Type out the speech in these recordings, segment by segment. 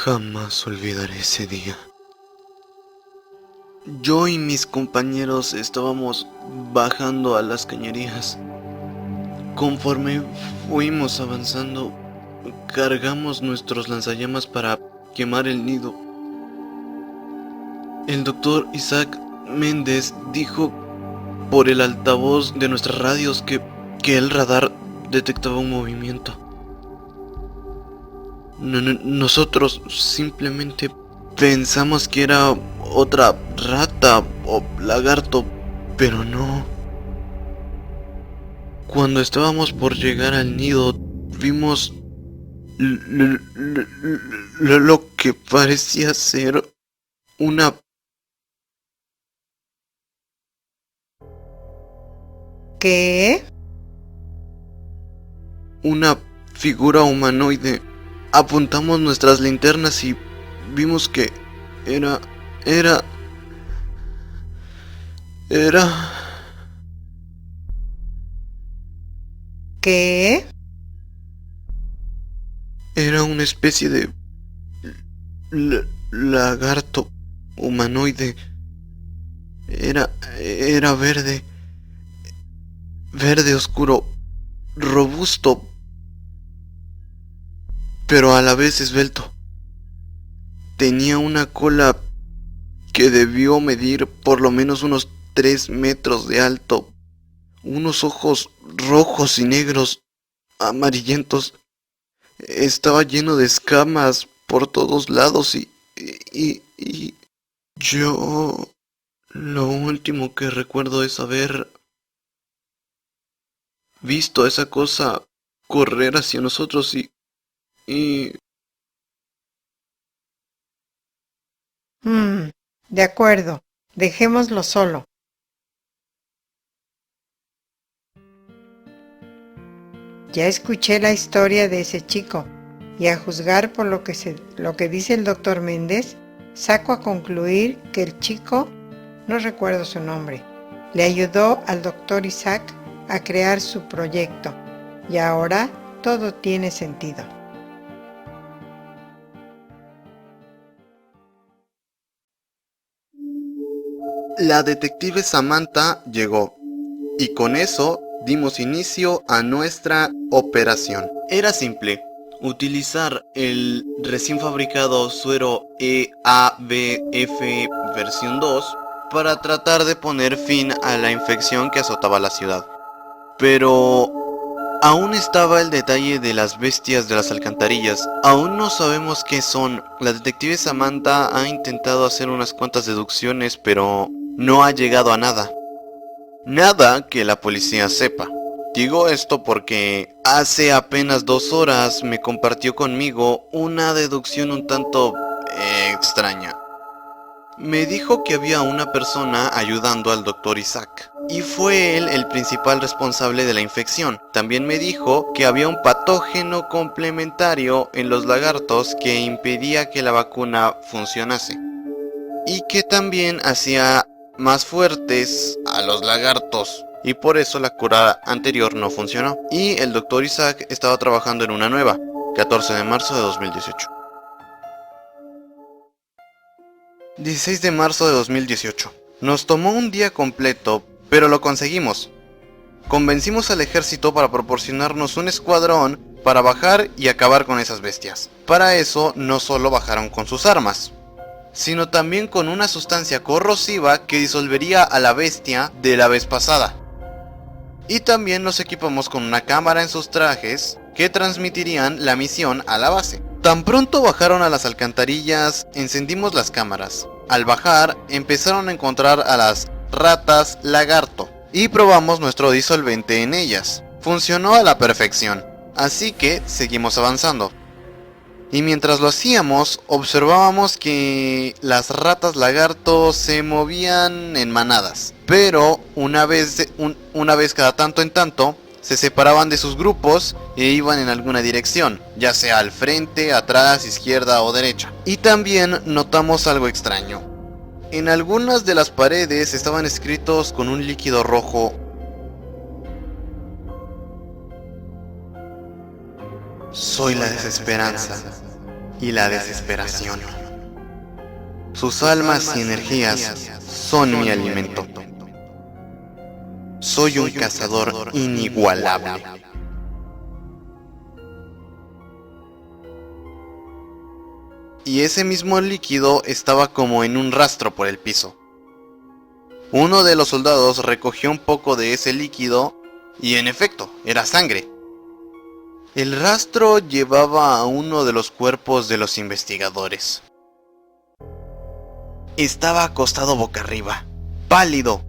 Jamás olvidaré ese día. Yo y mis compañeros estábamos bajando a las cañerías. Conforme fuimos avanzando, cargamos nuestros lanzallamas para quemar el nido. El doctor Isaac Méndez dijo por el altavoz de nuestras radios que el radar detectaba un movimiento. Nosotros simplemente pensamos que era otra rata o lagarto, pero no. Cuando estábamos por llegar al nido, vimos lo que parecía ser una... ¿Qué? Una figura humanoide. Apuntamos nuestras linternas y vimos que era... ¿Qué? Era una especie de lagarto humanoide. Era verde oscuro, robusto, pero a la vez esbelto. Tenía una cola que debió medir por lo menos unos 3 metros de alto, unos ojos rojos y negros, amarillentos. Estaba lleno de escamas por todos lados y yo lo último que recuerdo es haber visto a esa cosa correr hacia nosotros y... De acuerdo, dejémoslo solo. Ya escuché la historia de ese chico, y a juzgar por lo que dice el doctor Méndez, saco a concluir que el chico, no recuerdo su nombre, le ayudó al doctor Isaac a crear su proyecto, y ahora todo tiene sentido. La detective Samantha llegó, y con eso dimos inicio a nuestra operación. Era simple, utilizar el recién fabricado suero EABF versión 2 para tratar de poner fin a la infección que azotaba la ciudad. Pero aún estaba el detalle de las bestias de las alcantarillas. Aún no sabemos qué son. La detective Samantha ha intentado hacer unas cuantas deducciones, pero no ha llegado a nada. Nada que la policía sepa. Digo esto porque hace apenas 2 horas me compartió conmigo una deducción un tanto extraña. Me dijo que había una persona ayudando al doctor Isaac, y fue él el principal responsable de la infección. También me dijo que había un patógeno complementario en los lagartos que impedía que la vacuna funcionase, y que también hacía más fuertes a los lagartos, y por eso la cura anterior no funcionó. Y el doctor Isaac estaba trabajando en una nueva, 14 de marzo de 2018. 16 de marzo de 2018. Nos tomó un día completo, pero lo conseguimos. Convencimos al ejército para proporcionarnos un escuadrón para bajar y acabar con esas bestias. Para eso no solo bajaron con sus armas, sino también con una sustancia corrosiva que disolvería a la bestia de la vez pasada. Y también nos equipamos con una cámara en sus trajes que transmitirían la misión a la base. Tan pronto bajaron a las alcantarillas, encendimos las cámaras. Al bajar, empezaron a encontrar a las ratas lagarto y probamos nuestro disolvente en ellas. Funcionó a la perfección, así que seguimos avanzando. Y mientras lo hacíamos, observábamos que las ratas lagarto se movían en manadas, pero una vez cada tanto en tanto, se separaban de sus grupos e iban en alguna dirección, ya sea al frente, atrás, izquierda o derecha. Y también notamos algo extraño. En algunas de las paredes estaban escritos con un líquido rojo: soy la desesperanza, y la desesperación. Sus almas y energías son mi alimento. Soy un cazador inigualable. Y ese mismo líquido estaba como en un rastro por el piso. Uno de los soldados recogió un poco de ese líquido y en efecto, era sangre. El rastro llevaba a uno de los cuerpos de los investigadores. Estaba acostado boca arriba, pálido,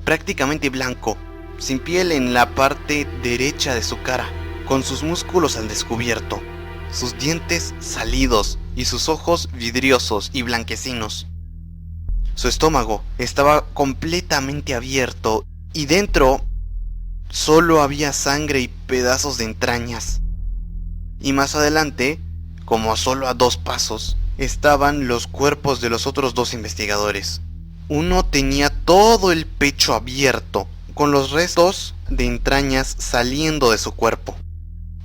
prácticamente blanco, sin piel en la parte derecha de su cara, con sus músculos al descubierto, sus dientes salidos y sus ojos vidriosos y blanquecinos. Su estómago estaba completamente abierto y dentro solo había sangre y pedazos de entrañas. Y más adelante, como solo a 2 pasos, estaban los cuerpos de los otros 2 investigadores. Uno tenía todo el pecho abierto, con los restos de entrañas saliendo de su cuerpo.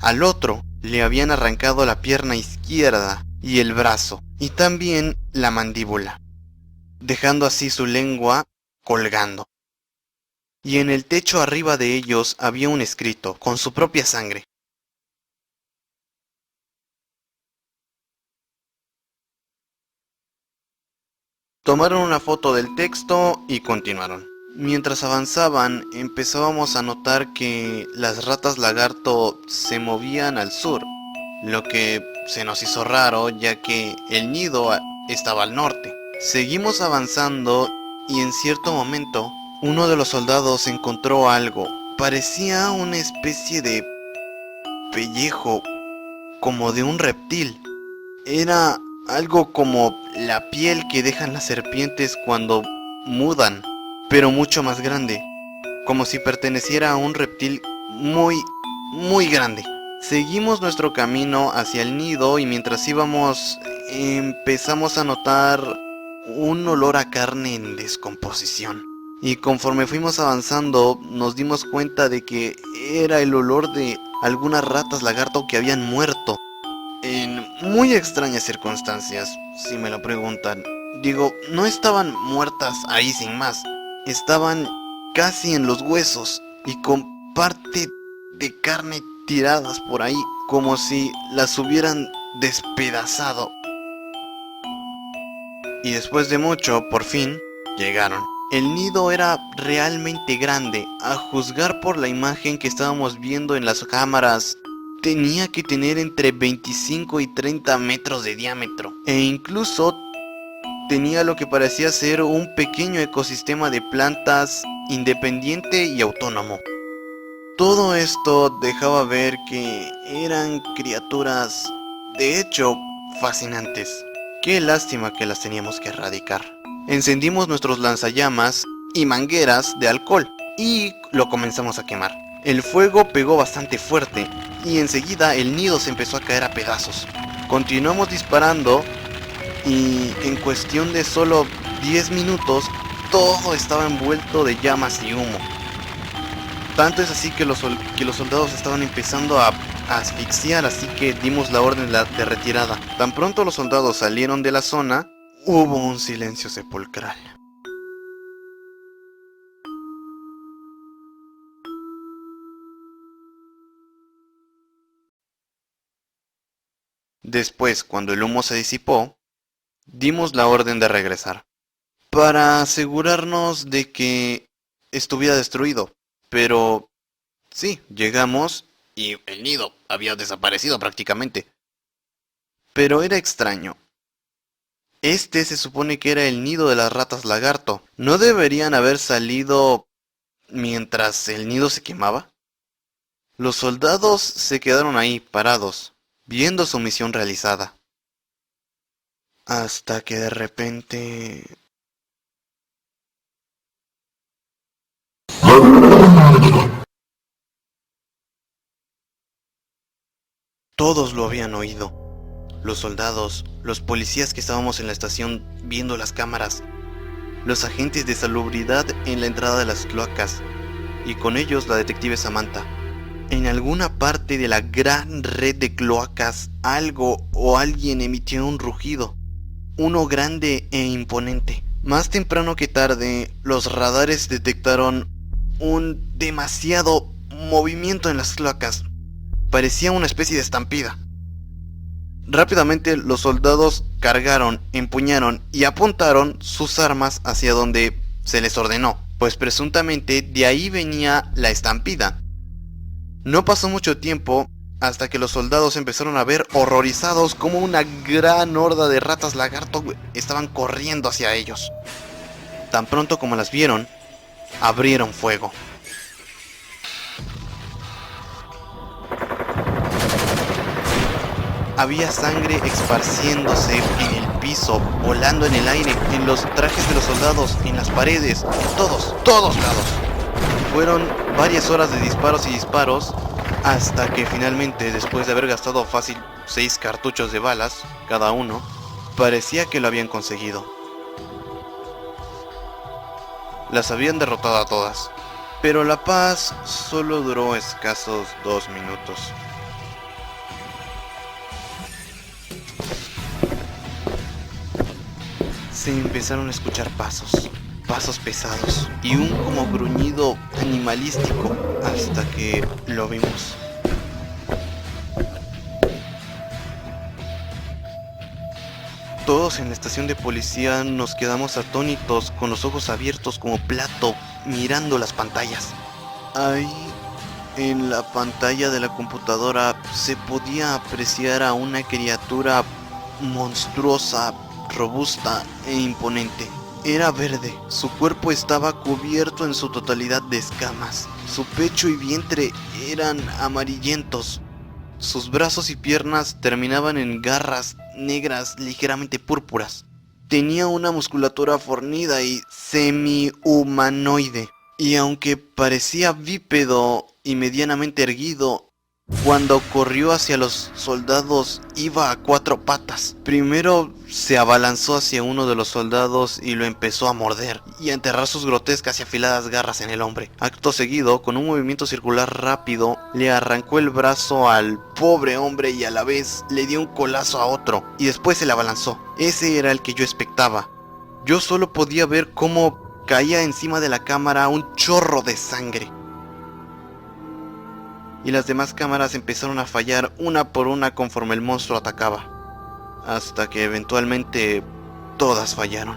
Al otro le habían arrancado la pierna izquierda y el brazo, y también la mandíbula, dejando así su lengua colgando. Y en el techo arriba de ellos había un escrito, con su propia sangre. Tomaron una foto del texto y continuaron. Mientras avanzaban, empezábamos a notar que las ratas lagarto se movían al sur, lo que se nos hizo raro ya que el nido estaba al norte. Seguimos avanzando y en cierto momento, uno de los soldados encontró algo. Parecía una especie de pellejo, como de un reptil. Era algo como la piel que dejan las serpientes cuando mudan, pero mucho más grande, como si perteneciera a un reptil muy grande. Seguimos nuestro camino hacia el nido y mientras íbamos empezamos a notar un olor a carne en descomposición. Y conforme fuimos avanzando nos dimos cuenta de que era el olor de algunas ratas lagarto que habían muerto. En muy extrañas circunstancias, si me lo preguntan. Digo, no estaban muertas ahí sin más. Estaban casi en los huesos y con parte de carne tiradas por ahí, como si las hubieran despedazado. Y después de mucho, por fin, llegaron. El nido era realmente grande. A juzgar por la imagen que estábamos viendo en las cámaras, tenía que tener entre 25 y 30 metros de diámetro. E incluso tenía lo que parecía ser un pequeño ecosistema de plantas independiente y autónomo. Todo esto dejaba ver que eran criaturas, de hecho, fascinantes. Qué lástima que las teníamos que erradicar. Encendimos nuestros lanzallamas y mangueras de alcohol y lo comenzamos a quemar. El fuego pegó bastante fuerte y enseguida el nido se empezó a caer a pedazos. Continuamos disparando y en cuestión de solo 10 minutos todo estaba envuelto de llamas y humo. Tanto es así que los soldados estaban empezando a asfixiar, así que dimos la orden de retirada. Tan pronto los soldados salieron de la zona, hubo un silencio sepulcral. Después, cuando el humo se disipó, dimos la orden de regresar, para asegurarnos de que estuviera destruido. Pero sí, llegamos y el nido había desaparecido prácticamente. Pero era extraño. Este se supone que era el nido de las ratas lagarto. ¿No deberían haber salido mientras el nido se quemaba? Los soldados se quedaron ahí, parados, viendo su misión realizada. Hasta que de repente... Todos lo habían oído. Los soldados, los policías que estábamos en la estación viendo las cámaras, los agentes de salubridad en la entrada de las cloacas, y con ellos la detective Samantha. En alguna parte de la gran red de cloacas, algo o alguien emitió un rugido, uno grande e imponente. Más temprano que tarde, los radares detectaron un demasiado movimiento en las cloacas. Parecía una especie de estampida. Rápidamente los soldados cargaron, empuñaron y apuntaron sus armas hacia donde se les ordenó, pues presuntamente de ahí venía la estampida. No pasó mucho tiempo hasta que los soldados empezaron a ver horrorizados como una gran horda de ratas lagarto estaban corriendo hacia ellos. Tan pronto como las vieron, abrieron fuego. Había sangre esparciéndose en el piso, volando en el aire, en los trajes de los soldados, en las paredes, todos lados. Fueron varias horas de disparos y disparos, hasta que finalmente, después de haber gastado fácil 6 cartuchos de balas, cada uno, parecía que lo habían conseguido. Las habían derrotado a todas, pero la paz solo duró escasos 2 minutos. Se empezaron a escuchar pasos pesados y un como gruñido animalístico hasta que lo vimos. Todos en la estación de policía nos quedamos atónitos, con los ojos abiertos como plato, mirando las pantallas. Ahí, en la pantalla de la computadora, se podía apreciar a una criatura monstruosa, robusta e imponente. Era verde, su cuerpo estaba cubierto en su totalidad de escamas, su pecho y vientre eran amarillentos, sus brazos y piernas terminaban en garras negras ligeramente púrpuras. Tenía una musculatura fornida y semi-humanoide, y aunque parecía bípedo y medianamente erguido, cuando corrió hacia los soldados iba a 4 patas. Primero se abalanzó hacia uno de los soldados y lo empezó a morder y a enterrar sus grotescas y afiladas garras en el hombre. Acto seguido, con un movimiento circular rápido, le arrancó el brazo al pobre hombre y a la vez le dio un colazo a otro y después se le abalanzó. Ese era el que yo expectaba. Yo solo podía ver cómo caía encima de la cámara un chorro de sangre. Y las demás cámaras empezaron a fallar una por una conforme el monstruo atacaba, hasta que eventualmente todas fallaron.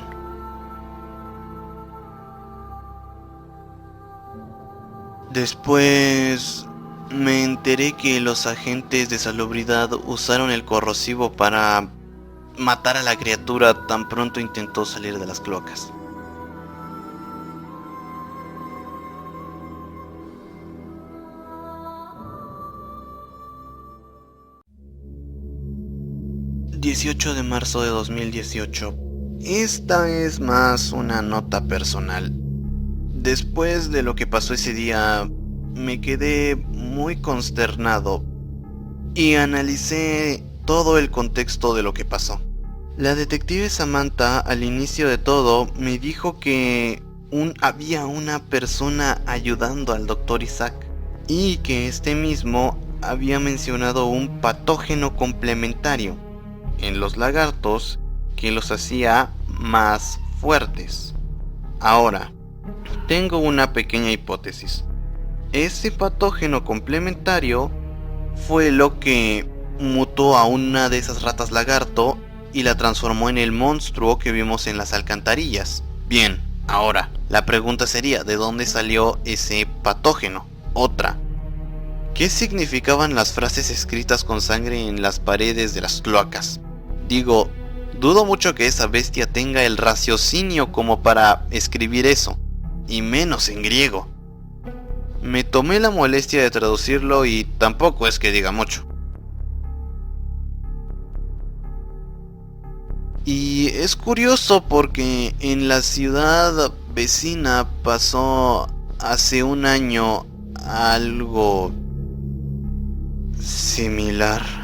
Después me enteré que los agentes de salubridad usaron el corrosivo para matar a la criatura tan pronto intentó salir de las cloacas. ...18 de marzo de 2018... Esta es más una nota personal. Después de lo que pasó ese día, me quedé muy consternado y analicé todo el contexto de lo que pasó. La detective Samantha, al inicio de todo, me dijo que había una persona ayudando al Dr. Isaac y que este mismo había mencionado un patógeno complementario en los lagartos que los hacía más fuertes. Ahora, tengo una pequeña hipótesis. Ese patógeno complementario fue lo que mutó a una de esas ratas lagarto y la transformó en el monstruo que vimos en las alcantarillas. Bien, ahora, la pregunta sería, ¿de dónde salió ese patógeno? Otra, ¿qué significaban las frases escritas con sangre en las paredes de las cloacas? Digo, dudo mucho que esa bestia tenga el raciocinio como para escribir eso, y menos en griego. Me tomé la molestia de traducirlo y tampoco es que diga mucho. Y es curioso porque en la ciudad vecina pasó hace un año algo similar.